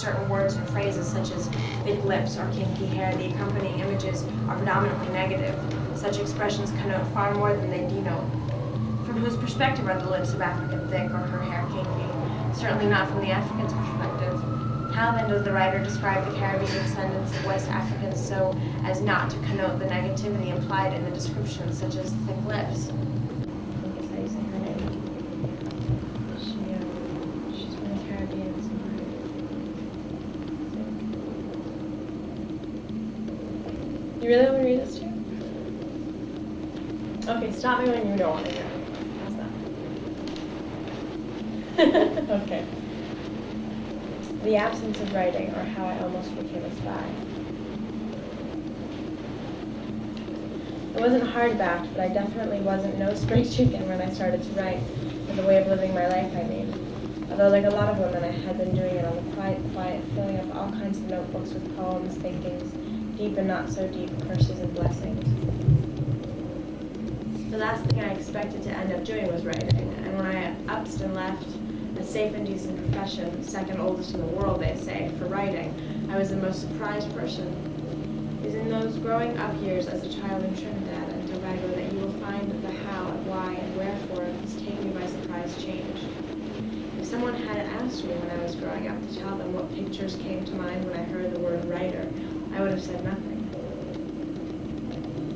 certain words and phrases such as thick lips or kinky hair, the accompanying images are predominantly negative. Such expressions connote far more than they denote. From whose perspective are the lips of African thick or her hair kinky? Certainly not from the African's perspective. How then does the writer describe the Caribbean descendants of West Africans so as not to connote the negativity implied in the description, such as thick lips? She's from the Caribbean. You really want me to read this to you? Okay, stop me when you don't want to hear it. How's that? Okay. The absence of writing, or how I almost became a spy. It wasn't hardbacked, but I definitely wasn't no spring chicken when I started to write, with the way of living my life, I mean. Although, like a lot of women, I had been doing it on the quiet, filling up all kinds of notebooks with poems, thinkings, deep and not so deep, curses and blessings. The last thing I expected to end up doing was writing, and when I upped and left a safe and decent profession, second oldest in the world, they say, for writing, I was the most surprised person. It is in those growing up years as a child in Trinidad and Tobago that you will find the how and why and wherefore of this take me by surprise change. If someone had asked me when I was growing up to tell them what pictures came to mind when I heard the word writer, I would have said nothing.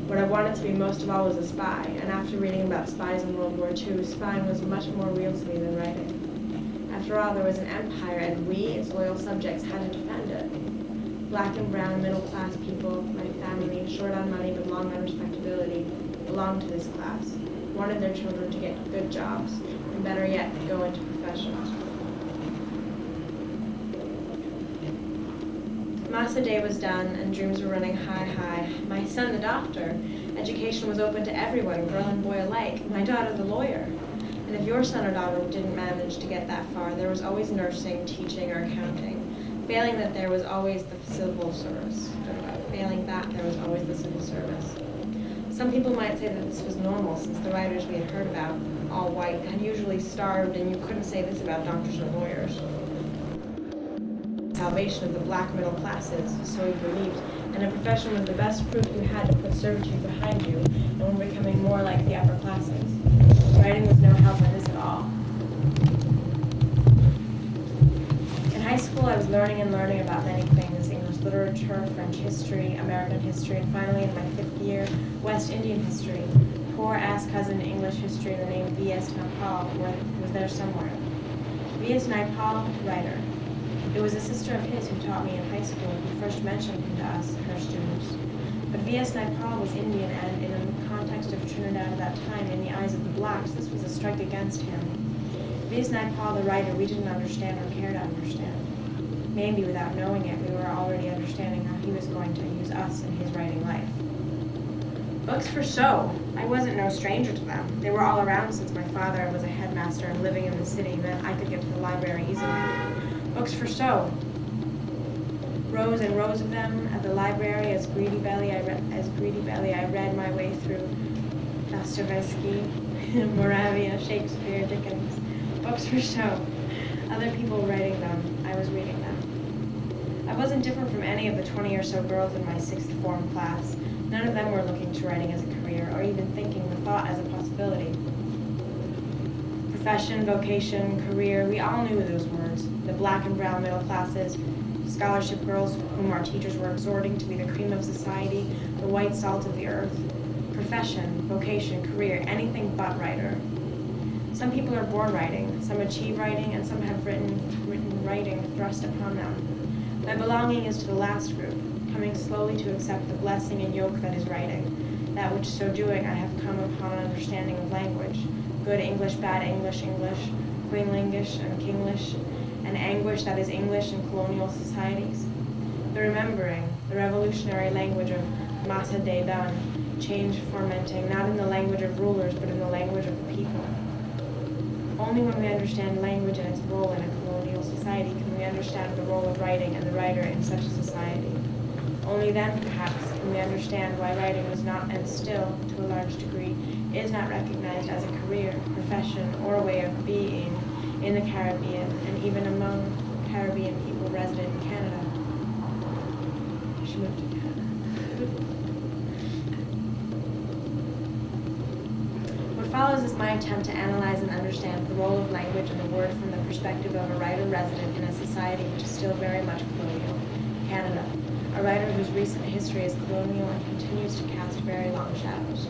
What I wanted to be most of all was a spy, and after reading about spies in World War II, spying was much more real to me than writing. After all, there was an empire, and we, its loyal subjects, had to defend it. Black and brown, middle-class people, my family, short on money but long on respectability, belonged to this class, wanted their children to get good jobs, and better yet, go into professions. Massa Day was done, and dreams were running high. My son, the doctor. Education was open to everyone, girl and boy alike. My daughter, the lawyer. And if your son or daughter didn't manage to get that far, there was always nursing, teaching, or accounting. Failing that, there was always the civil service. Failing that, there was always the civil service. Some people might say that this was normal, since the writers we had heard about, all white, had usually starved, and you couldn't say this about doctors or lawyers. Salvation of the black middle classes, so he believed, and a profession was the best proof you had to put servitude behind you, and were becoming more like the upper classes. Writing was no help in this at all. In high school, I was learning about many things: English literature, French history, American history, and finally, in my 5th year, West Indian history. Poor ass cousin English history, the name V.S. Naipaul was there somewhere. V.S. Naipaul, writer. It was a sister of his who taught me in high school, who first mentioned him to us, her students. But V.S. Naipaul was Indian, and in the context of Trinidad at that time, in the eyes of the blacks, this was a strike against him. V.S. Naipaul, the writer, we didn't understand or care to understand. Maybe without knowing it, we were already understanding how he was going to use us in his writing life. Books for show. I wasn't no stranger to them. They were all around since my father was a headmaster and living in the city meant I could get to the library easily. Books for show. Rows and rows of them at the library. As greedy belly, I read my way through Dostoevsky, Moravia, Shakespeare, Dickens. Books for show. Other people writing them. I was reading them. I wasn't different from any of the 20 or so girls in my 6th form class. None of them were looking to writing as a career, or even thinking the thought as a possibility. Profession, vocation, career, we all knew those words. The black and brown middle classes, scholarship girls whom our teachers were exhorting to be the cream of society, the white salt of the earth. Profession, vocation, career, anything but writer. Some people are born writing, some achieve writing, and some have written writing thrust upon them. My belonging is to the last group, coming slowly to accept the blessing and yoke that is writing, that which so doing I have come upon an understanding of language, good English, bad English, Queenlingish and Kinglish, and anguish that is English in colonial societies. The remembering, the revolutionary language of Massa Day done, change fomenting, not in the language of rulers, but in the language of the people. Only when we understand language and its role in a colonial society can we understand the role of writing and the writer in such a society. Only then, perhaps, can we understand why writing was not, and still, to a large degree, is not recognized as a career, profession, or a way of being in the Caribbean, and even among Caribbean people resident in moved to Canada. What follows is my attempt to analyze and understand the role of language and the word from the perspective of a writer resident in a society which is still very much colonial, Canada, a writer whose recent history is colonial and continues to cast very long shadows.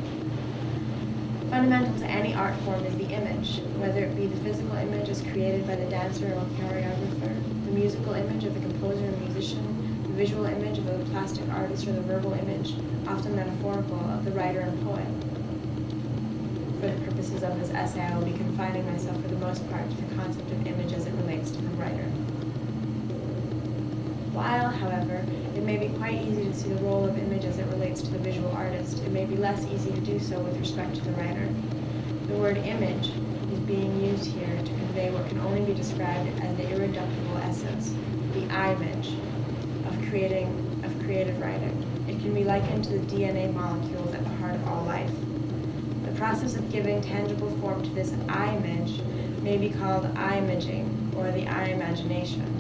Fundamental to any art form is the image, whether it be the physical image as created by the dancer or choreographer, the musical image of the composer or musician, the visual image of the plastic artist, or the verbal image, often metaphorical, of the writer and poet. For the purposes of this essay, I will be confining myself for the most part to the concept of image as it relates to the writer. While, however, it may be quite easy to see the role of image as it relates to the visual artist, it may be less easy to do so with respect to the writer. The word image is being used here to convey what can only be described as the irreducible essence, the I-image of creative writing. It can be likened to the DNA molecules at the heart of all life. The process of giving tangible form to this I-image may be called I-imaging or the I-imagination.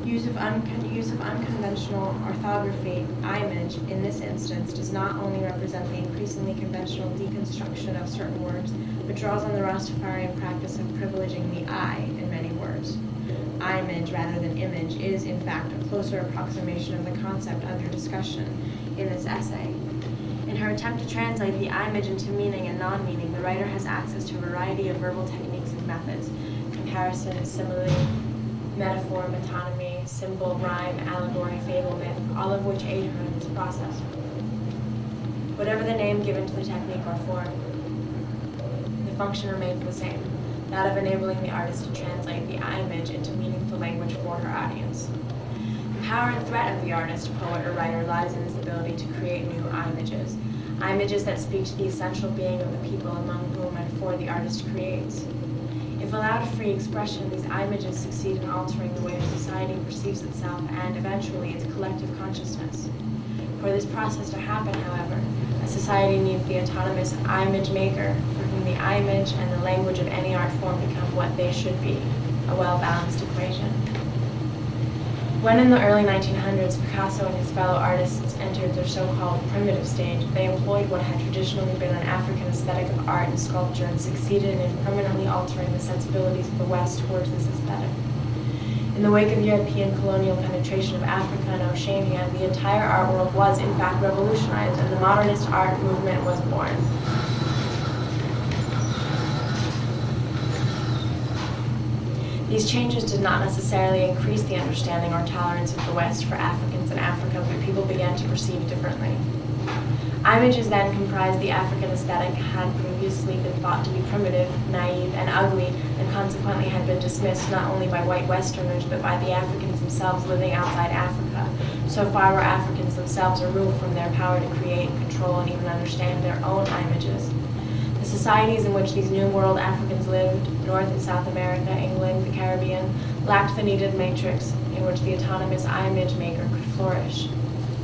Use of unconventional orthography, I-image, in this instance, does not only represent the increasingly conventional deconstruction of certain words, but draws on the Rastafarian practice of privileging the I in many words. I-image rather than image is, in fact, a closer approximation of the concept under discussion in this essay. In her attempt to translate the I-image into meaning and non-meaning, the writer has access to a variety of verbal techniques and methods: comparison, simile, metaphor, metonymy, symbol, rhyme, allegory, fable, myth, all of which aid her in this process. Whatever the name given to the technique or form, the function remains the same, that of enabling the artist to translate the I-image into meaningful language for her audience. The power and threat of the artist, poet, or writer lies in his ability to create new I-images, I-images that speak to the essential being of the people among whom and for the artist creates. If allowed free expression, these I-images succeed in altering the way society perceives itself and, eventually, its collective consciousness. For this process to happen, however, a society needs the autonomous I-image maker, for whom the I-image and the language of any art form become what they should be, a well-balanced equation. When in the early 1900s, Picasso and his fellow artists entered their so-called primitive stage, they employed what had traditionally been an African aesthetic of art and sculpture and succeeded in permanently altering the sensibilities of the West towards this aesthetic. In the wake of European colonial penetration of Africa and Oceania, the entire art world was, in fact, revolutionized, and the modernist art movement was born. These changes did not necessarily increase the understanding or tolerance of the West for Africans in Africa, but people began to perceive differently. I-images then comprised the African aesthetic had previously been thought to be primitive, naive, and ugly, and consequently had been dismissed not only by white Westerners, but by the Africans themselves living outside Africa. So far were Africans themselves removed from their power to create, control, and even understand their own I-images. The societies in which these New World Africans lived, North and South America, England, the Caribbean, lacked the needed matrix in which the autonomous I-image maker could flourish.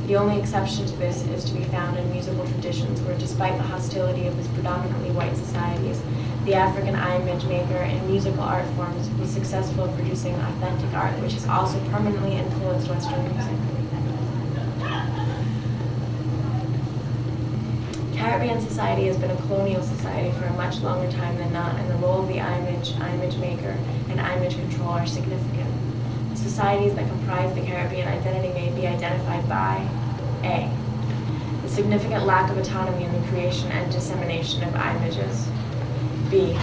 The only exception to this is to be found in musical traditions where, despite the hostility of these predominantly white societies, the African I-image maker in musical art forms was successful in producing authentic art, which has also permanently influenced Western music. Caribbean society has been a colonial society for a much longer time than not, and the role of the I-image maker, and I-image control are significant. The societies that comprise the Caribbean identity may be identified by A. The significant lack of autonomy in the creation and dissemination of I-images. B.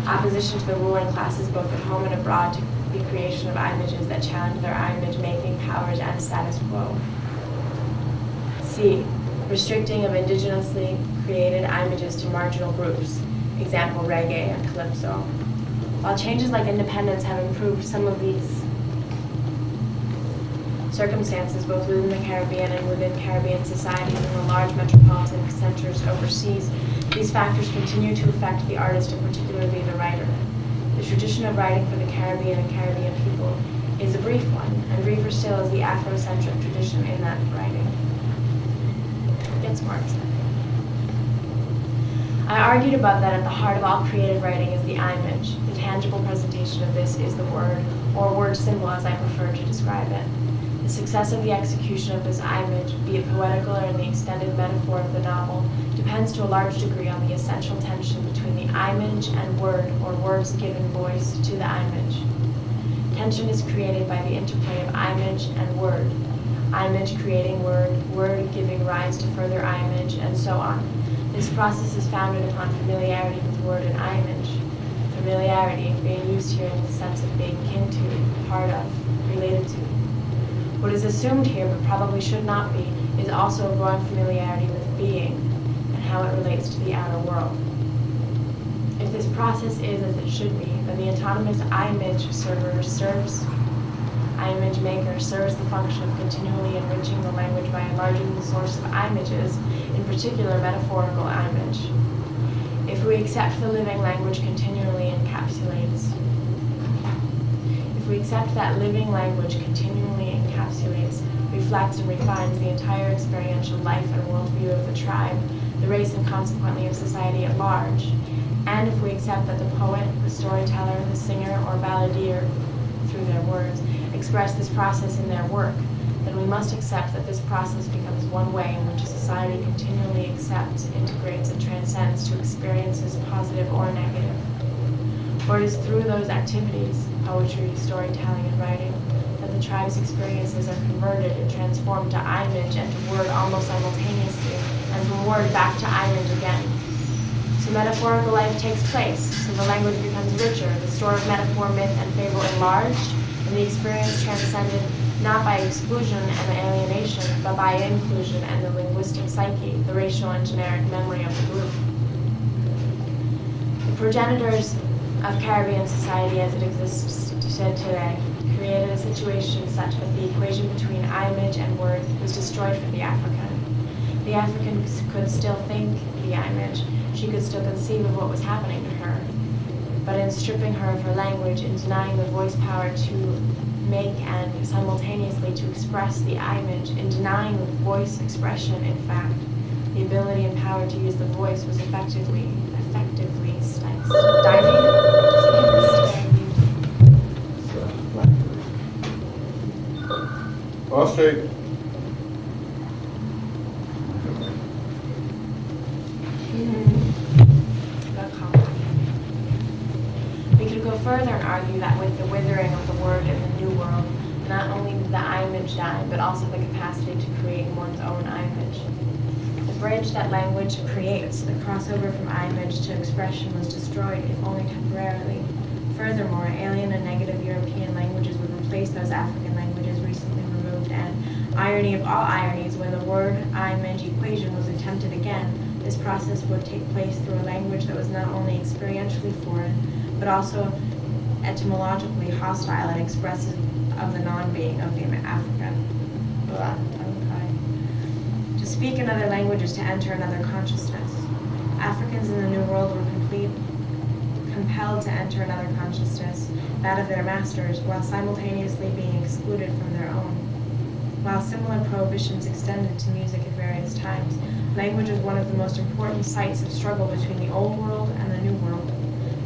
Opposition to the ruling classes both at home and abroad to the creation of I-images that challenge their I-image making powers and status quo. C. Restricting of indigenously created I-images to marginal groups, example reggae and calypso. While changes like independence have improved some of these circumstances both within the Caribbean and within Caribbean societies and the large metropolitan centers overseas, these factors continue to affect the artist and particularly the writer. The tradition of writing for the Caribbean and Caribbean people is a brief one, and briefer still is the Afrocentric tradition in that writing. Gets more exciting. I argued above that at the heart of all creative writing is the I-image, the tangible presentation manifestation of this is the word, or word symbol as I prefer to describe it. The success of the execution of this image, be it poetical or in the extended metaphor of the novel, depends to a large degree on the essential tension between the image and word, or words giving voice to the image. Tension is created by the interplay of image and word, image creating word, word giving rise to further image, and so on. This process is founded upon familiarity with word and image. Familiarity being used here in the sense of being kin to, part of, related to. What is assumed here, but probably should not be, is also a growing familiarity with being and how it relates to the outer world. If this process is as it should be, then the autonomous image server serves, image maker serves the function of continually enriching the language by enlarging the source of images, in particular metaphorical image. If we accept the living language continually encapsulates, we accept that living language continually encapsulates, reflects, and refines the entire experiential life and worldview of the tribe, the race, and consequently of society at large, and if we accept that the poet, the storyteller, the singer, or balladeer, through their words, express this process in their work, then we must accept that this process becomes one way in which a society continually accepts, integrates, and transcends to experiences positive or negative. For it is through those activities, poetry, storytelling, and writing, that the tribe's experiences are converted and transformed to image and to word almost simultaneously, and from word back to image again. So metaphorical life takes place, so the language becomes richer, the store of metaphor, myth, and fable enlarged, and the experience transcended not by exclusion and alienation, but by inclusion and the linguistic psyche, the racial and generic memory of the group. The progenitors of Caribbean society as it exists today created a situation such that the equation between image and word was destroyed for the African. The African could still think the image, she could still conceive of what was happening to her, but in stripping her of her language, in denying the voice power to make and simultaneously to express the image, in denying the voice expression, in fact, the ability and power to use the voice was effectively All straight. We could go further and argue that with the withering of the word in the New World, not only did the image die, but also the capacity to create one's own image. The bridge that language creates, the crossover from image to expression, was destroyed, if only temporarily. Furthermore, alien and negative European languages would replace those African languages recently removed, and, irony of all ironies, when the word-image equation was attempted again, this process would take place through a language that was not only experientially foreign, but also etymologically hostile and expressive of the non-being of the African. To speak another language is to enter another consciousness. Africans in the New World were compelled to enter another consciousness, that of their masters, while simultaneously being excluded from their own. While similar prohibitions extended to music at various times, language was one of the most important sites of struggle between the Old World and the New World.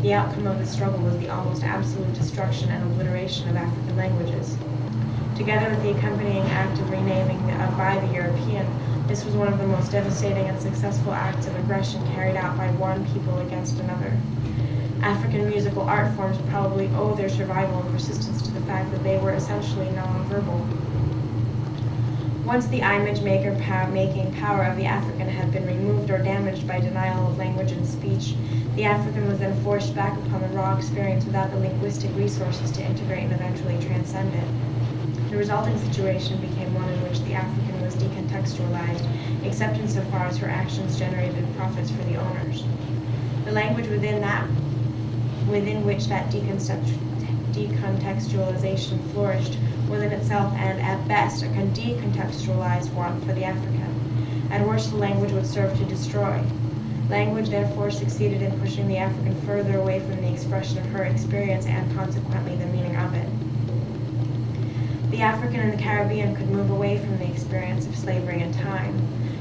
The outcome of the struggle was the almost absolute destruction and obliteration of African languages. Together with the accompanying act of renaming by the European, this was one of the most devastating and successful acts of aggression carried out by one people against another. African musical art forms probably owe their survival and persistence to the fact that they were essentially non-verbal. Once the image-making power of the African had been removed or damaged by denial of language and speech, the African was then forced back upon the raw experience without the linguistic resources to integrate and eventually transcend it. The resulting situation became one in which the African was decontextualized, except insofar as her actions generated profits for the owners. The language within which that decontextualization flourished was in itself and, at best, a decontextualized one for the African. At worst, the language would serve to destroy. Language, therefore, succeeded in pushing the African further away from the expression of her experience and, consequently, the meaning of it. The African in the Caribbean could move away from the experience of slavery and time.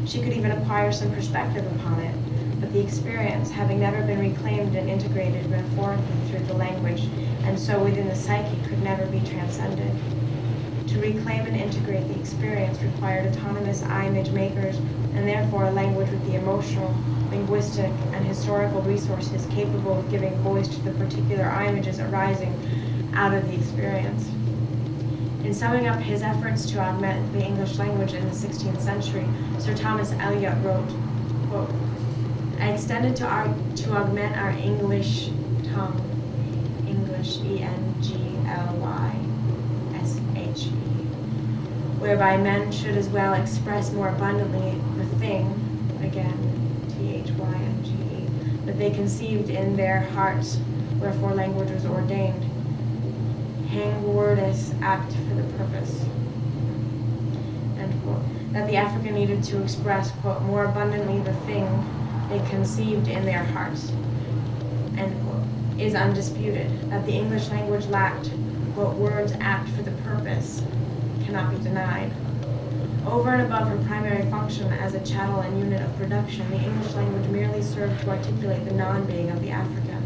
She could even acquire some perspective upon it. but the experience, having never been reclaimed and integrated metaphorically through the language, and so within the psyche, could never be transcended. To reclaim and integrate the experience required autonomous image makers, and therefore a language with the emotional, linguistic, and historical resources capable of giving voice to the particular images arising out of the experience. In summing up his efforts to augment the English language in the 16th century, Sir Thomas Elyot wrote, quote, "I extended to augment our English tongue, English, ENGLYSHE, whereby men should as well express more abundantly the thing, again, THYNGE, that they conceived in their hearts, wherefore language was ordained, hang wordus apt for the purpose," end quote. That the African needed to express, quote, more abundantly the thing they conceived in their hearts, end quote, is undisputed. That the English language lacked, quote, words apt for the purpose cannot be denied. Over and above her primary function as a chattel and unit of production, the English language merely served to articulate the non-being of the African.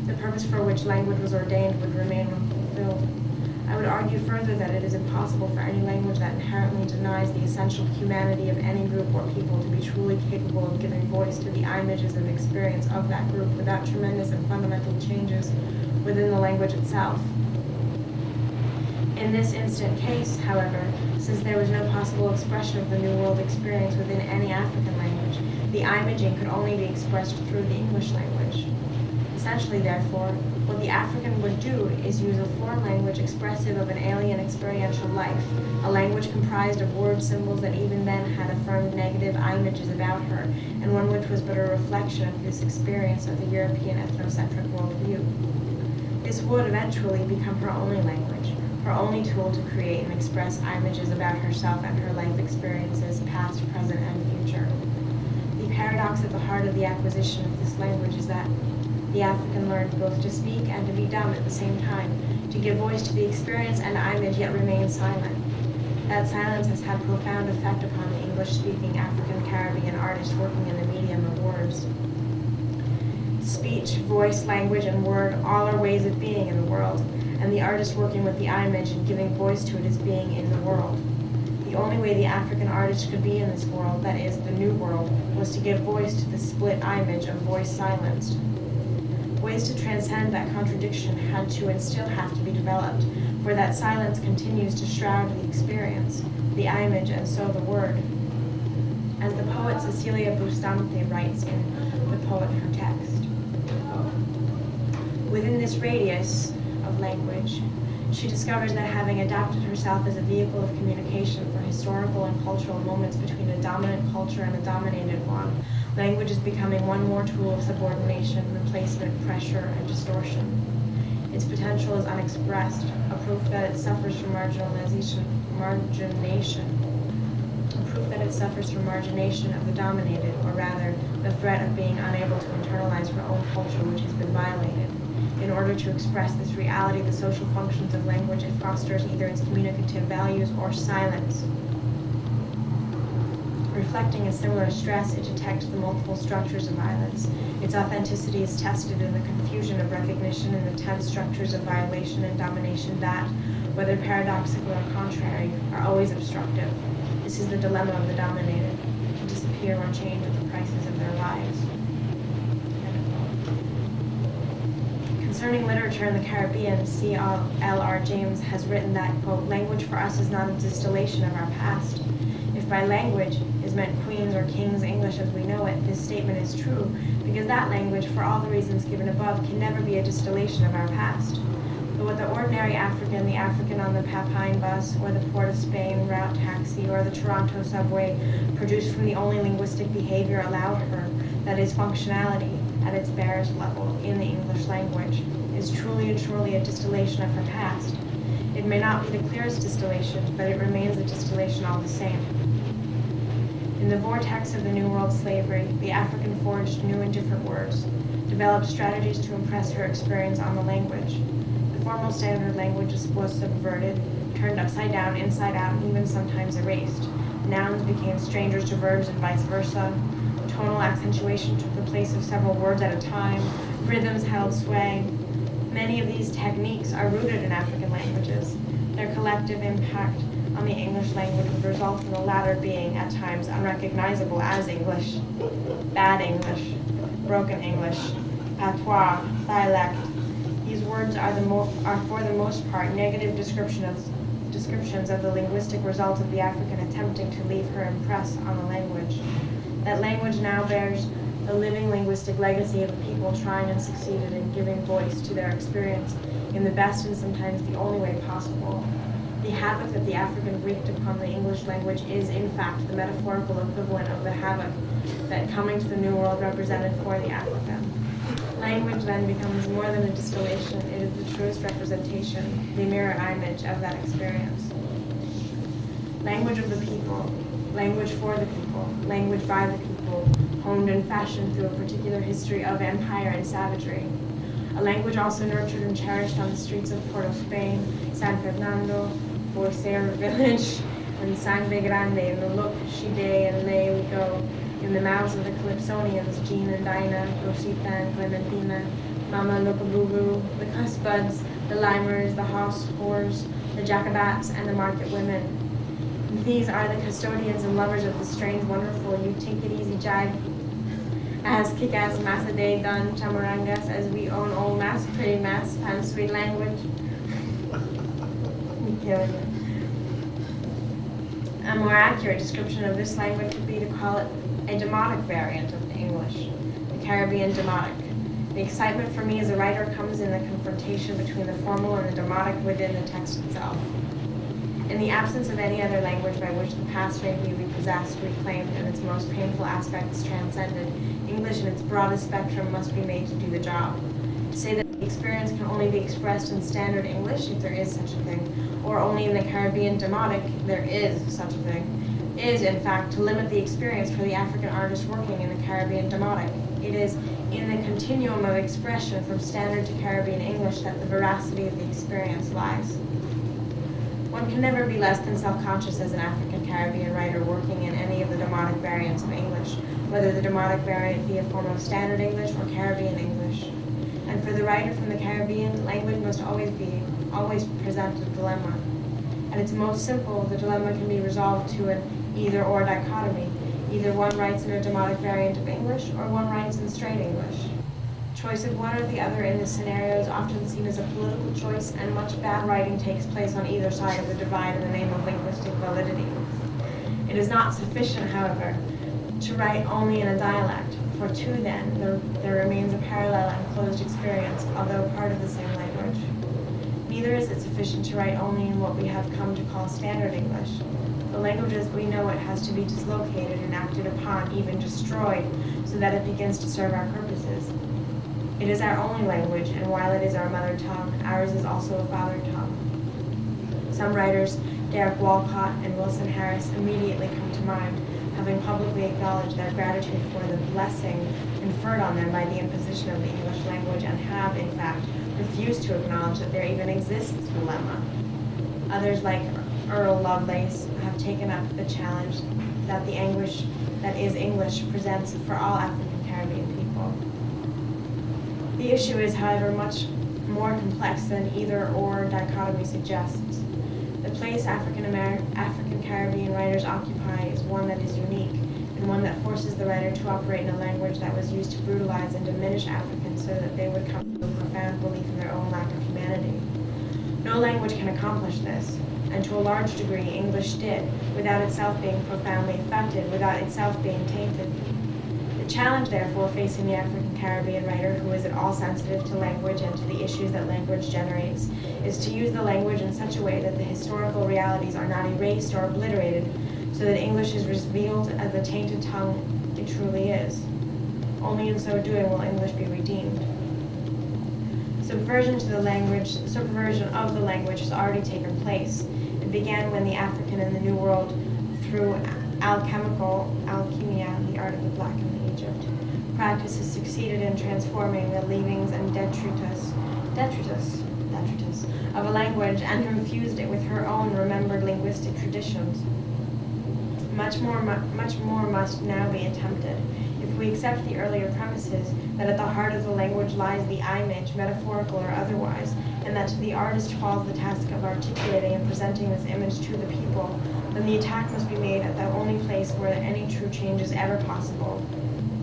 The purpose for which language was ordained would remain unfulfilled. I would argue further that it is impossible for any language that inherently denies the essential humanity of any group or people to be truly capable of giving voice to the images and experience of that group without tremendous and fundamental changes within the language itself. In this instant case, however, since there was no possible expression of the New World experience within any African language, the imaging could only be expressed through the English language. Essentially, therefore, what the African would do is use a foreign language expressive of an alien experiential life, a language comprised of word symbols that even then had affirmed negative images about her, and one which was but a reflection of this experience of the European ethnocentric worldview. This would eventually become her only language, her only tool to create and express images about herself and her life experiences, past, present, and future. The paradox at the heart of the acquisition of this language is that the African learned both to speak and to be dumb at the same time, to give voice to the experience and image yet remain silent. That silence has had profound effect upon the English-speaking African-Caribbean artist working in the medium of words. Speech, voice, language, and word all are ways of being in the world, and the artist working with the image and giving voice to it is being in the world. The only way the African artist could be in this world, that is, the new world, was to give voice to the split image of voice silenced. Ways to transcend that contradiction had to and still have to be developed, for that silence continues to shroud the experience, the image, and so the word. As the poet Cecilia Bustamante writes in The Poet, Her Text, within this radius of language, she discovers that having adapted herself as a vehicle of communication for historical and cultural moments between a dominant culture and a dominated one, language is becoming one more tool of subordination, replacement, pressure, and distortion. Its potential is unexpressed, a proof that it suffers from margination, a proof that it suffers from margination of the dominated, or rather, the threat of being unable to internalize her own culture which has been violated. In order to express this reality, the social functions of language, it fosters either its communicative values or silence. Reflecting a similar stress, it detects the multiple structures of violence. Its authenticity is tested in the confusion of recognition and the tense structures of violation and domination that, whether paradoxical or contrary, are always obstructive. This is the dilemma of the dominated, to disappear or change at the prices of their lives. Concerning literature in the Caribbean, C.L.R. James has written that, quote, language for us is not a distillation of our past. If by language is meant Queen's or King's English as we know it, this statement is true, because that language, for all the reasons given above, can never be a distillation of our past. But what the ordinary African, the African on the Papine bus, or the Port of Spain route taxi, or the Toronto subway, produced from the only linguistic behavior allowed her, that is functionality, at its barest level, in the English language, is truly and surely a distillation of her past. It may not be the clearest distillation, but it remains a distillation all the same. In the vortex of the New World slavery, the African forged new and different words, developed strategies to impress her experience on the language. The formal standard language was subverted, turned upside down, inside out, and even sometimes erased. Nouns became strangers to verbs and vice versa. Tonal accentuation took the place of several words at a time. Rhythms held sway. Many of these techniques are rooted in African languages. Their collective impact on the English language would result in the latter being, at times, unrecognizable as English. Bad English, broken English, patois, dialect. These words are for the most part negative descriptions of the linguistic result of the African attempting to leave her impress on the language. That language now bears the living linguistic legacy of a people trying and succeeded in giving voice to their experience in the best and sometimes the only way possible. The havoc that the African wreaked upon the English language is, in fact, the metaphorical equivalent of the havoc that coming to the New World represented for the African. Language then becomes more than a distillation, it is the truest representation, the mirror image of that experience. Language of the people, language for the people, language by the people, honed and fashioned through a particular history of empire and savagery. A language also nurtured and cherished on the streets of Port of Spain, San Fernando, Borcero Village, and Sangre Grande, in the look, Shide, and Lay we go, in the mouths of the Calypsonians, Jean and Dinah, Rosita and Clementina, Mama Lookabooboo, the Cussbuds, the Limers, the House whores, the Jacobats, and the market women. These are the custodians and lovers of the strange, wonderful, you take it easy jive, as kick-ass massa day done chamarangas, as we own old mass, pretty mass, and sweet language. Me killing it. A more accurate description of this language would be to call it a demotic variant of the English, the Caribbean demotic. The excitement for me as a writer comes in the confrontation between the formal and the demotic within the text itself. In the absence of any other language by which the past may be repossessed, reclaimed, and its most painful aspects transcended, English in its broadest spectrum must be made to do the job. To say that the experience can only be expressed in standard English, if there is such a thing, or only in the Caribbean demotic, there is such a thing, is, in fact, to limit the experience for the African artist working in the Caribbean demotic. It is in the continuum of expression from standard to Caribbean English that the veracity of the experience lies. One can never be less than self-conscious as an African Caribbean writer working in any of the demotic variants of English, whether the demotic variant be a form of standard English or Caribbean English. And for the writer from the Caribbean, language must always present a dilemma. At its most simple, the dilemma can be resolved to an either-or dichotomy. Either one writes in a demotic variant of English, or one writes in straight English. Choice of one or the other in this scenario is often seen as a political choice, and much bad writing takes place on either side of the divide in the name of linguistic validity. It is not sufficient, however, to write only in a dialect, for to then there remains a parallel and closed experience, although part of the same language. Neither is it sufficient to write only in what we have come to call standard English. The language as we know it has to be dislocated and acted upon, even destroyed, so that it begins to serve our purposes. It is our only language, and while it is our mother tongue, ours is also a father tongue. Some writers, Derek Walcott and Wilson Harris, immediately come to mind, having publicly acknowledged their gratitude for the blessing conferred on them by the imposition of the English language, and have, in fact, refused to acknowledge that there even exists a dilemma. Others, like Earl Lovelace, have taken up the challenge that the anguish that is English presents for all African Caribbean people. The issue is, however, much more complex than either-or dichotomy suggests. The place African Caribbean writers occupy is one that is unique, and one that forces the writer to operate in a language that was used to brutalize and diminish Africans so that they would come to a profound belief in their own lack of humanity. No language can accomplish this, and to a large degree English did, without itself being profoundly affected, without itself being tainted. The challenge, therefore, facing the African Caribbean writer who is at all sensitive to language and to the issues that language generates, is to use the language in such a way that the historical realities are not erased or obliterated, so that English is revealed as the tainted tongue it truly is. Only in so doing will English be redeemed. Subversion of the language has already taken place. It began when the African in the New World, through alchemia, the art of the black in Egypt, practices succeeded in transforming the leavings and detritus of a language and infused it with her own remembered linguistic traditions. Much more must now be attempted if If we accept the earlier premises that at the heart of the language lies the image, metaphorical or otherwise, and that to the artist falls the task of articulating and presenting this image to the people, then the attack must be made at the only place where any true change is ever possible,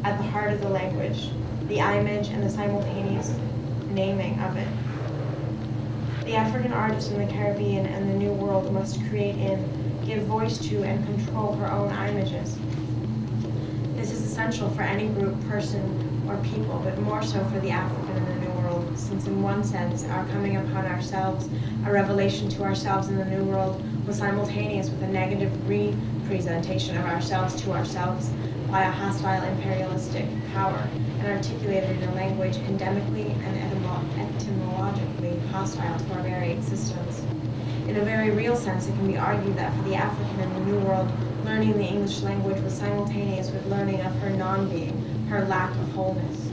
at the heart of the language, the image and the simultaneous naming of it. The African artist in the Caribbean and the New World must create in, give voice to, and control her own images. This is essential for any group, person, or people, but more so for the African in the New World, since in one sense, our coming upon ourselves, a revelation to ourselves in the New World, was simultaneous with a negative representation of ourselves to ourselves by a hostile imperialistic power, and articulated in a language endemically and etymologically hostile to our very existence. In a very real sense, it can be argued that for the African in the New World, learning the English language was simultaneous with learning of her non-being, her lack of wholeness.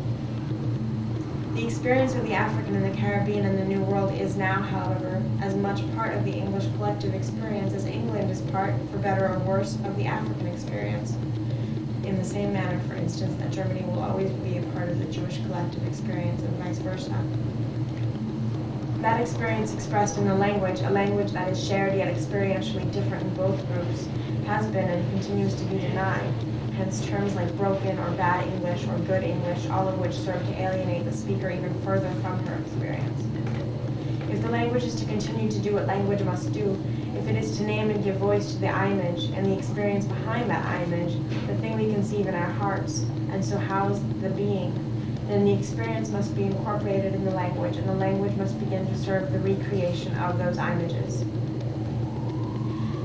The experience of the African in the Caribbean and the New World is now, however, as much part of the English collective experience as England is part, for better or worse, of the African experience. In the same manner, for instance, that Germany will always be a part of the Jewish collective experience and vice versa. That experience expressed in the language, a language that is shared yet experientially different in both groups, has been and continues to be denied, hence terms like broken or bad English or good English, all of which serve to alienate the speaker even further from her experience. If the language is to continue to do what language must do, if it is to name and give voice to the image and the experience behind that image, the thing we conceive in our hearts, and so house the being, then the experience must be incorporated in the language, and the language must begin to serve the recreation of those images.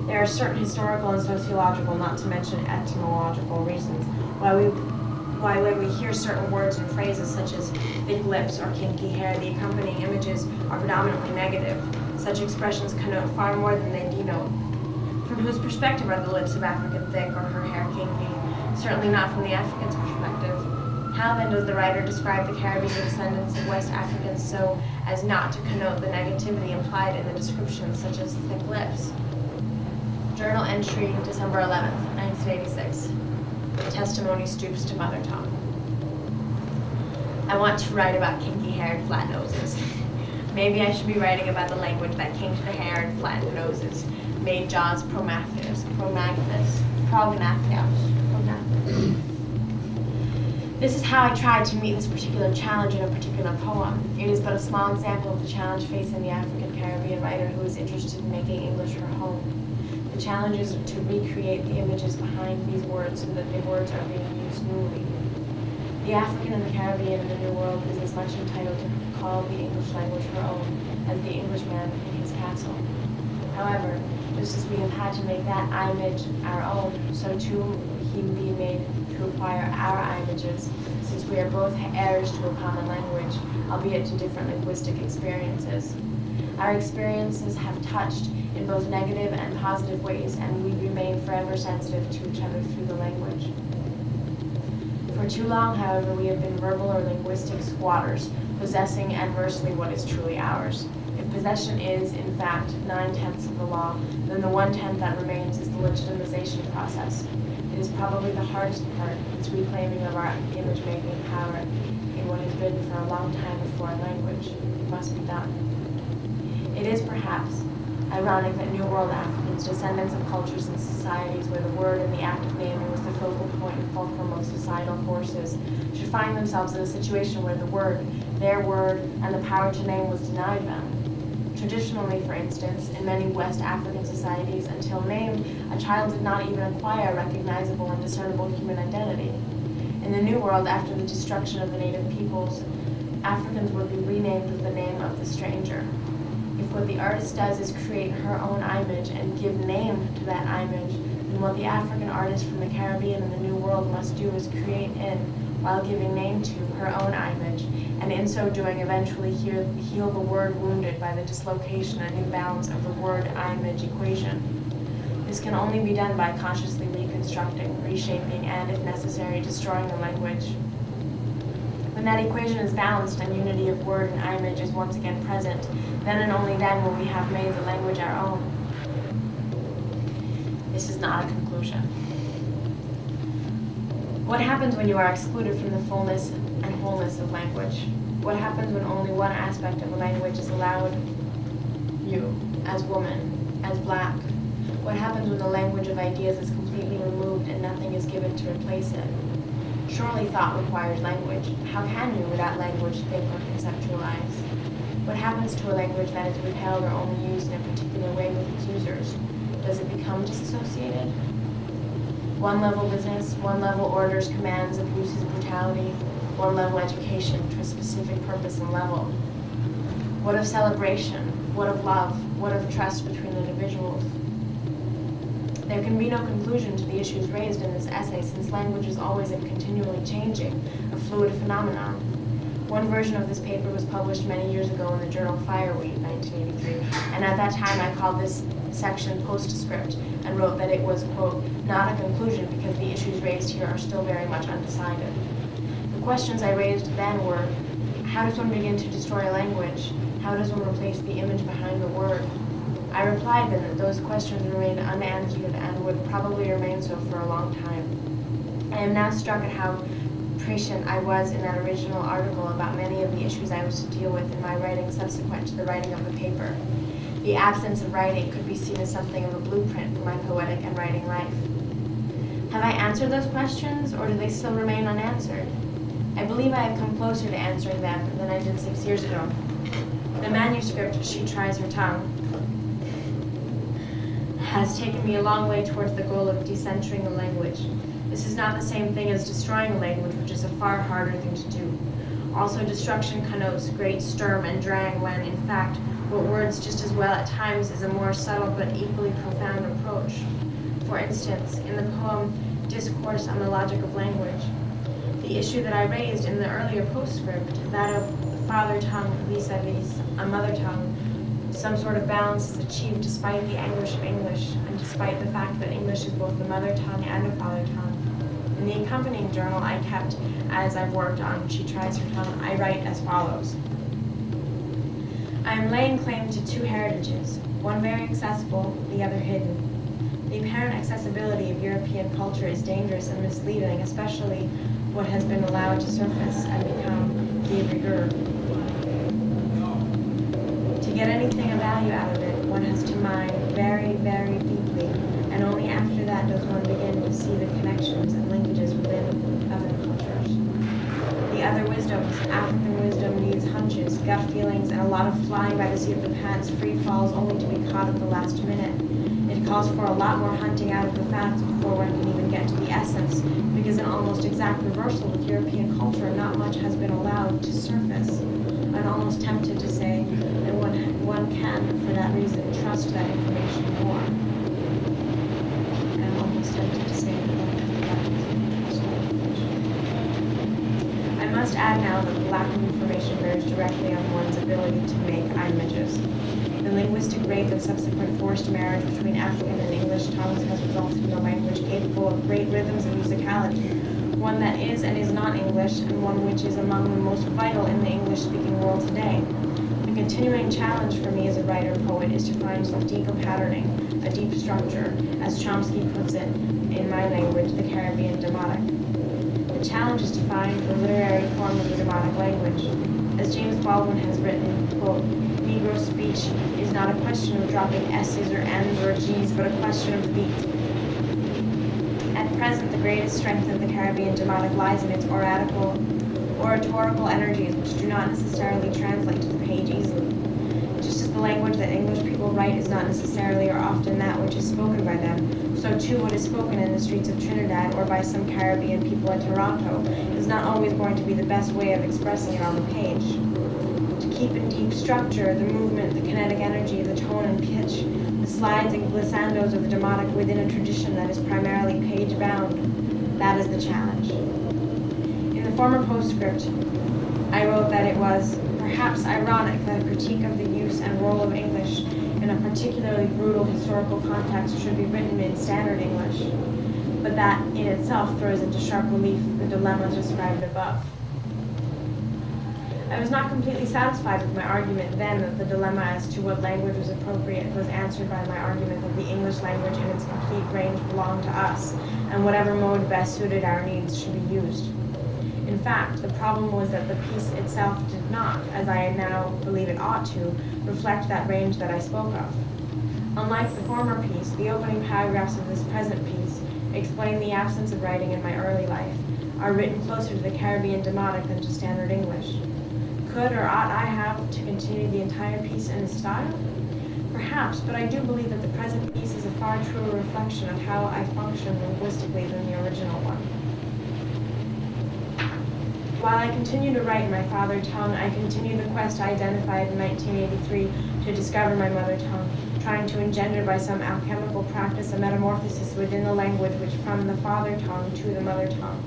There are certain historical and sociological, not to mention etymological reasons, why when we hear certain words and phrases such as thick lips or kinky hair, the accompanying images are predominantly negative. Such expressions connote far more than they denote. From whose perspective are the lips of African thick or her hair kinky? Certainly not from the African's perspective. How then does the writer describe the Caribbean descendants of West Africans so as not to connote the negativity implied in the description, such as thick lips? Journal entry, December 11th, 1986. Testimony stoops to mother tongue. I want to write about kinky-haired flat noses. Maybe I should be writing about the language that kinked the hair and flattened noses, made jaws prognathous. This is how I tried to meet this particular challenge in a particular poem. It is but a small example of the challenge facing the African Caribbean writer who is interested in making English her home. The challenge is to recreate the images behind these words so that the words are being used newly. The African in the Caribbean and the New World is as much entitled to call the English language her own as the Englishman in his castle. However, just as we have had to make that image our own, so too he be made to acquire our images, since we are both heirs to a common language, albeit to different linguistic experiences. Our experiences have touched in both negative and positive ways, and we remain forever sensitive to each other through the language. For too long, however, we have been verbal or linguistic squatters, possessing adversely what is truly ours. If possession is, in fact, 9/10 of the law, then the 1/10 that remains is the legitimization process. It is probably the hardest part, its reclaiming of our image-making power in what has been for a long time a foreign language. It must be done. It is perhaps ironic that New World Africans, descendants of cultures and societies where the word and the act of naming was the focal point and fulcrum of societal forces, should find themselves in a situation where the word, their word, and the power to name was denied them. Traditionally, for instance, in many West African societies, until named, a child did not even acquire a recognizable and discernible human identity. In the New World, after the destruction of the native peoples, Africans would be renamed with the name of the stranger. If what the artist does is create her own image and give name to that image, then what the African artist from the Caribbean and the New World must do is create in, while giving name to, her own image, and in so doing eventually heal the word wounded by the dislocation and new balance of the word-image equation. This can only be done by consciously reconstructing, reshaping, and, if necessary, destroying the language. When that equation is balanced and unity of word and image is once again present, then and only then will we have made the language our own. This is not a conclusion. What happens when you are excluded from the fullness and wholeness of language? What happens when only one aspect of a language is allowed you, as woman, as black? What happens when the language of ideas is completely removed and nothing is given to replace it? Surely thought requires language. How can you, without language, think or conceptualize? What happens to a language that is withheld or only used in a particular way with its users? Does it become disassociated? One level business, one level orders, commands, abuses, brutality, one level education to a specific purpose and level. What of celebration? What of love? What of trust between individuals? There can be no conclusion to the issues raised in this essay, since language is always and continually changing, a fluid phenomenon. One version of this paper was published many years ago in the journal Fireweed, 1983, and at that time I called this section postscript and wrote that it was, quote, not a conclusion because the issues raised here are still very much undecided. The questions I raised then were, how does one begin to destroy a language? How does one replace the image behind the word? I replied then that those questions remained unanswered and would probably remain so for a long time. I am now struck at how prescient I was in that original article about many of the issues I was to deal with in my writing subsequent to the writing of the paper. The absence of writing could be seen as something of a blueprint for my poetic and writing life. Have I answered those questions, or do they still remain unanswered? I believe I have come closer to answering them than I did 6 years ago. The manuscript, She Tries Her Tongue, has taken me a long way towards the goal of decentering the language. This is not the same thing as destroying a language, which is a far harder thing to do. Also, destruction connotes great sturm and drang when, in fact, what words just as well at times is a more subtle but equally profound approach. For instance, in the poem Discourse on the Logic of Language, the issue that I raised in the earlier postscript, that of father tongue vis-a-vis a mother tongue, some sort of balance is achieved despite the anguish of English and despite the fact that English is both a mother tongue and a father tongue. In the accompanying journal I kept as I've worked on She Tries Her Tongue, I write as follows. I am laying claim to two heritages, one very accessible, the other hidden. The apparent accessibility of European culture is dangerous and misleading, especially what has been allowed to surface and become de rigueur. To get anything of value out of it, one has to mine very, very deeply, and only after that does one begin to see the connections and linkages within other cultures. The other wisdoms, African wisdom, needs hunches, gut feelings, and a lot of flying by the seat of the pants, free falls only to be caught at the last minute. It calls for a lot more hunting out of the facts before one can even get to the essence, because in almost exact reversal with European culture, not much has been allowed to surface. I'm almost tempted to say that one can, for that reason, trust that information more. I'm almost tempted to say that one can, for that reason, trust that information. I must add now that the lack of information bears directly on one's ability to make images. The linguistic rape and subsequent forced marriage between African and English tongues has resulted in a language capable of great rhythms and musicality, one that is and is not English, and one which is among the most vital in the English-speaking world today. The continuing challenge for me as a writer-poet is to find some deeper patterning, a deep structure, as Chomsky puts it in my language, the Caribbean demotic. The challenge is to find the literary form of the demotic language. As James Baldwin has written, quote, Negro speech is not a question of dropping S's or N's or G's, but a question of the beat. At present, the greatest strength of the Caribbean demotic lies in its oratorical energies, which do not necessarily translate to the page easily. Just as the language that English people write is not necessarily or often that which is spoken by them, so too what is spoken in the streets of Trinidad or by some Caribbean people in Toronto is not always going to be the best way of expressing it on the page. To keep in deep structure, the movement, the kinetic energy, the tone and pitch, the slides and glissandos of the demotic within a tradition that is primarily page-bound, that is the challenge. In the former postscript, I wrote that it was perhaps ironic that a critique of the use and role of English in a particularly brutal historical context should be written in standard English, but that in itself throws into sharp relief the dilemmas described above. I was not completely satisfied with my argument then that the dilemma as to what language was appropriate was answered by my argument that the English language in its complete range belonged to us, and whatever mode best suited our needs should be used. In fact, the problem was that the piece itself did not, as I now believe it ought to, reflect that range that I spoke of. Unlike the former piece, the opening paragraphs of this present piece explain the absence of writing in my early life, are written closer to the Caribbean Demotic than to standard English. Could or ought I have to continue the entire piece in this style? Perhaps, but I do believe that the present piece is a far truer reflection of how I function linguistically than the original one. While I continue to write in my father tongue, I continue the quest I identified in 1983 to discover my mother tongue, trying to engender by some alchemical practice a metamorphosis within the language which from the father tongue to the mother tongue.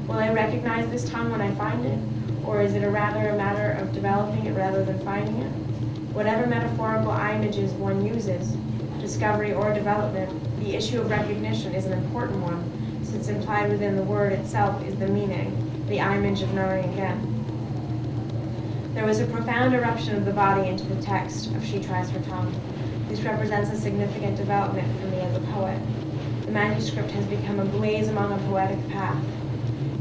Will I recognize this tongue when I find it, or is it rather a matter of developing it rather than finding it? Whatever metaphorical images one uses, discovery or development, the issue of recognition is an important one, since implied within the word itself is the meaning, the image of knowing again. There was a profound eruption of the body into the text of She Tries Her Tongue. This represents a significant development for me as a poet. The manuscript has become a blaze among a poetic path.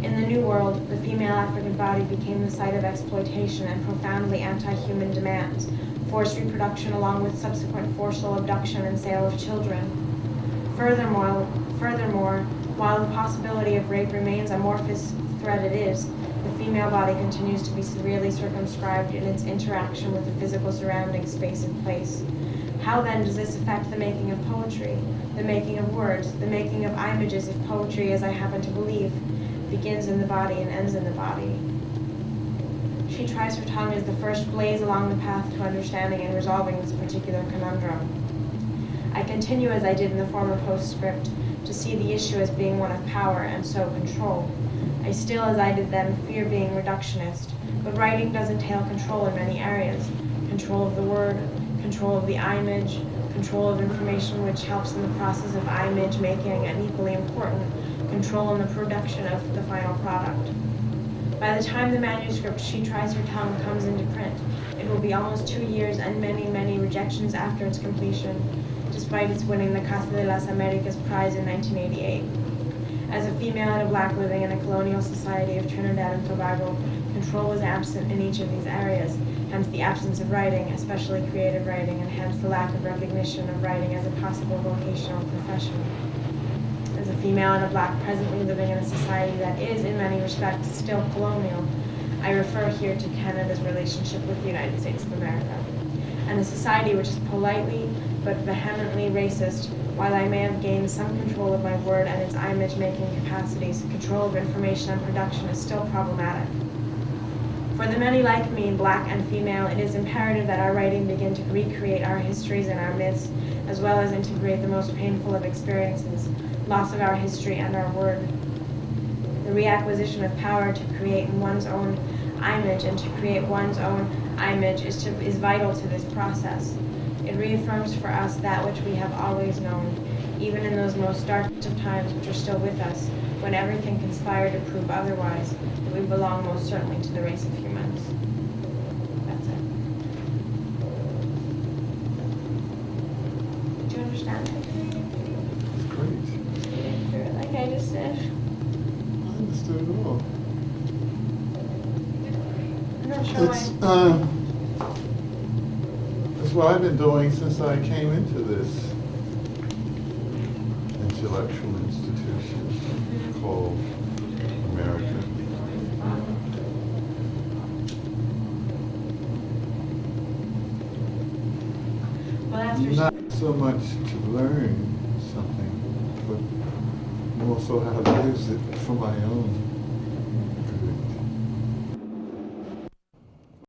In the New World, the female African body became the site of exploitation and profoundly anti-human demands, forced reproduction along with subsequent forceful abduction and sale of children. Furthermore, while the possibility of rape remains a amorphous threat it is, the female body continues to be severely circumscribed in its interaction with the physical surrounding space and place. How then does this affect the making of poetry, the making of words, the making of images if poetry, as I happen to believe, begins in the body and ends in the body? She Tries Her Tongue is the first blaze along the path to understanding and resolving this particular conundrum. I continue, as I did in the former postscript, to see the issue as being one of power and so control. I still, as I did then, fear being reductionist, but writing does entail control in many areas. Control of the word, control of the image, control of information which helps in the process of image making, and equally important, control in the production of the final product. By the time the manuscript She Tries Her Tongue comes into print, it will be almost 2 years and many, many rejections after its completion, despite its winning the Casa de las Americas Prize in 1988. As a female and a black living in a colonial society of Trinidad and Tobago, control was absent in each of these areas, hence the absence of writing, especially creative writing, and hence the lack of recognition of writing as a possible vocational profession. As a female and a black presently living in a society that is, in many respects, still colonial, I refer here to Canada's relationship with the United States of America, and a society which is politely but vehemently racist. While I may have gained some control of my word and its image-making capacities, control of information and production is still problematic. For the many like me, black and female, it is imperative that our writing begin to recreate our histories and our myths, as well as integrate the most painful of experiences, loss of our history and our word. The reacquisition of power to create one's own image and to create one's own image is vital to this process. It reaffirms for us that which we have always known, even in those most darkest of times which are still with us, when everything conspired to prove otherwise, that we belong most certainly to the race of humans. That's it. Do you understand it? It's great. Reading through it like I just said. I understood it all. I'm not sure why. That's what I've been doing since I came into this intellectual institution called America. Well, after Not so much to learn something, but more so how to use it for my own